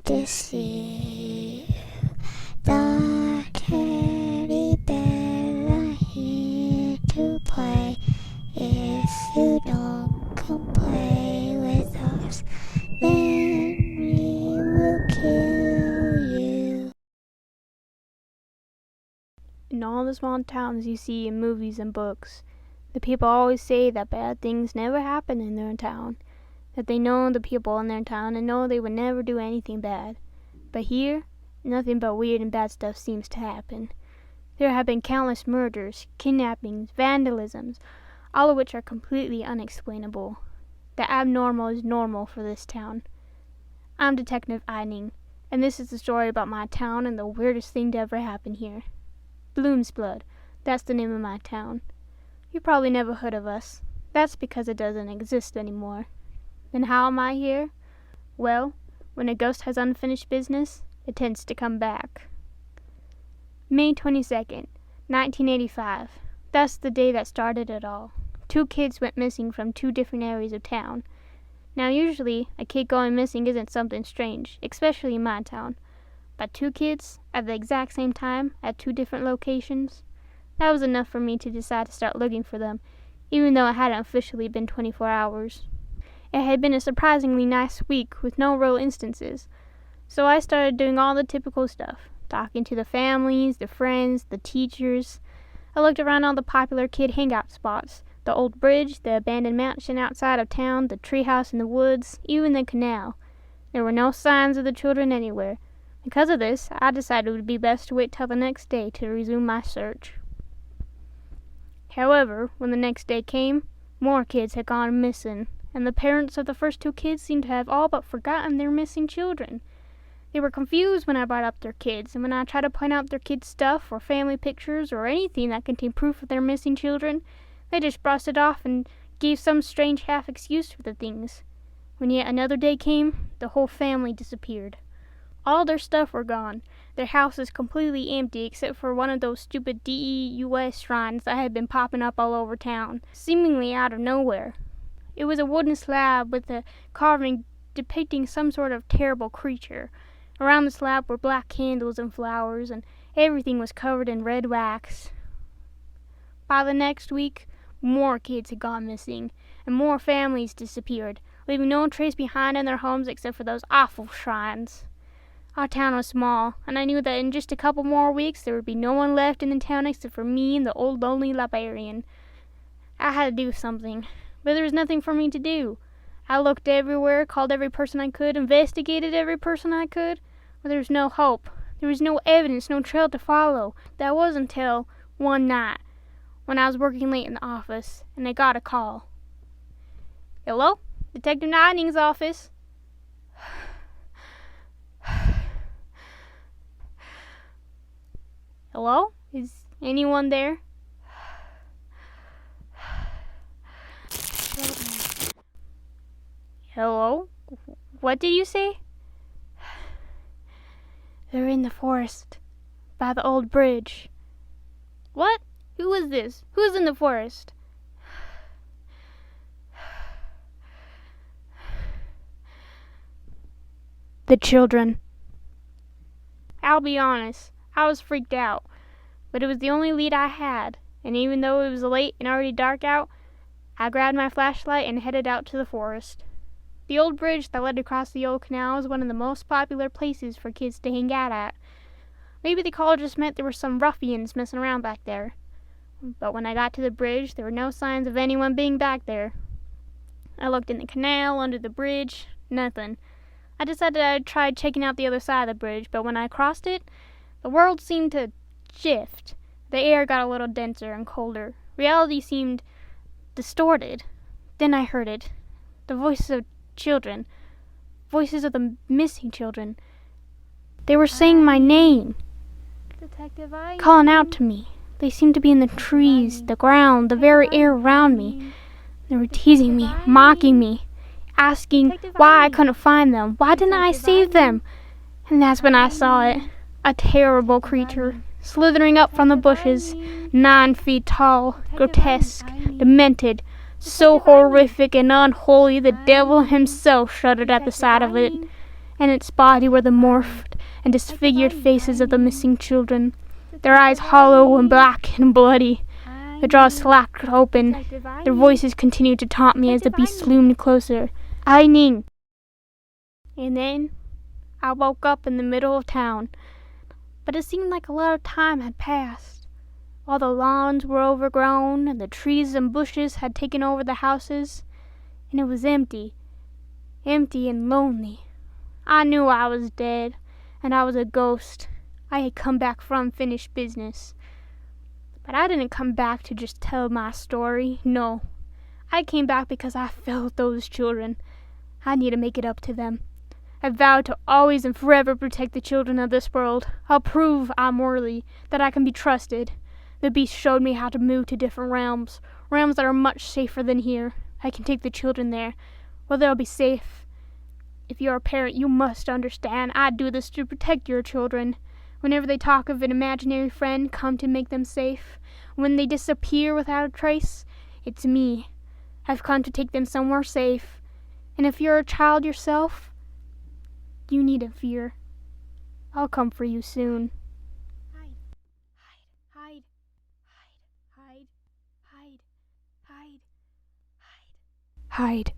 to see the teddy bears are here to play. If you don't come play with us, then we will kill you. In all the small towns you see in movies and books, the people always say that bad things never happen in their town, that they know the people in their town and know they would never do anything bad. But here, nothing but weird and bad stuff seems to happen. There have been countless murders, kidnappings, vandalisms, all of which are completely unexplainable. The abnormal is normal for this town. I'm Detective Eining, and this is the story about my town and the weirdest thing to ever happen here. Bloomsblood, that's the name of my town. You probably never heard of us. That's because it doesn't exist anymore. Then how am I here? Well, when a ghost has unfinished business, it tends to come back. May 22nd, 1985. That's the day that started it all. 2 kids went missing from 2 different areas of town. Now usually, a kid going missing isn't something strange, especially in my town. But 2 kids, at the exact same time, at 2 different locations, that was enough for me to decide to start looking for them, even though it hadn't officially been 24 hours. It had been a surprisingly nice week with no real instances, so I started doing all the typical stuff, talking to the families, the friends, the teachers. I looked around all the popular kid hangout spots, the old bridge, the abandoned mansion outside of town, the treehouse in the woods, even the canal. There were no signs of the children anywhere. Because of this, I decided it would be best to wait till the next day to resume my search. However, when the next day came, more kids had gone missing, and the parents of the first 2 kids seemed to have all but forgotten their missing children. They were confused when I brought up their kids, and when I tried to point out their kids' stuff or family pictures or anything that contained proof of their missing children, they just brushed it off and gave some strange half-excuse for the things. When yet another day came, the whole family disappeared. All their stuff were gone. Their house was completely empty except for one of those stupid DEUS shrines that had been popping up all over town, seemingly out of nowhere. It was a wooden slab with a carving depicting some sort of terrible creature. Around the slab were black candles and flowers, and everything was covered in red wax. By the next week, more kids had gone missing, and more families disappeared, leaving no trace behind in their homes except for those awful shrines. Our town was small, and I knew that in just a couple more weeks there would be no one left in the town except for me and the old lonely librarian. I had to do something, but there was nothing for me to do. I looked everywhere, called every person I could, investigated every person I could, but there was no hope. There was no evidence, no trail to follow. That was until one night, when I was working late in the office, and I got a call. Hello? Detective Niding's office. Hello? Is anyone there? Hello? What did you say? They're in the forest, by the old bridge. What? Who is this? Who's in the forest? The children. I'll be honest, I was freaked out, but it was the only lead I had, and even though it was late and already dark out, I grabbed my flashlight and headed out to the forest. The old bridge that led across the old canal is one of the most popular places for kids to hang out at. Maybe the call just meant there were some ruffians messing around back there. But when I got to the bridge, there were no signs of anyone being back there. I looked in the canal, under the bridge, nothing. I decided I'd try checking out the other side of the bridge, but when I crossed it, the world seemed to shift. The air got a little denser and colder. Reality seemed distorted. Then I heard it. The voices of children. Voices of the missing children. They were saying my name, calling out to me. They seemed to be in the trees, the ground, the very air around me. They were teasing me, mocking me, asking why I couldn't find them. Why didn't I save them? And that's when I saw it. A terrible creature, slithering up from the bushes, 9 feet tall, grotesque, demented, so horrific and unholy the devil himself shuddered at the sight of it. and its body were the morphed and disfigured faces of the missing children, their eyes hollow and black and bloody. The jaws slapped open. Their voices continued to taunt me as the beast loomed closer. Aining! And then I woke up in the middle of town, but it seemed like a lot of time had passed. All the lawns were overgrown, and the trees and bushes had taken over the houses, and it was empty and lonely. I knew I was dead, and I was a ghost. I had come back for unfinished business. But I didn't come back to just tell my story, no. I came back because I felt those children. I need to make it up to them. I vowed to always and forever protect the children of this world. I'll prove I'm worthy, that I can be trusted. The beast showed me how to move to different realms that are much safer than here. I can take the children there, where they'll be safe. If you're a parent, you must understand I do this to protect your children. Whenever they talk of an imaginary friend come to make them safe, when they disappear without a trace, it's me. I've come to take them somewhere safe. And if you're a child yourself, you needn't fear. I'll come for you soon. Hide, hide, hide, hide, hide, hide, hide, hide.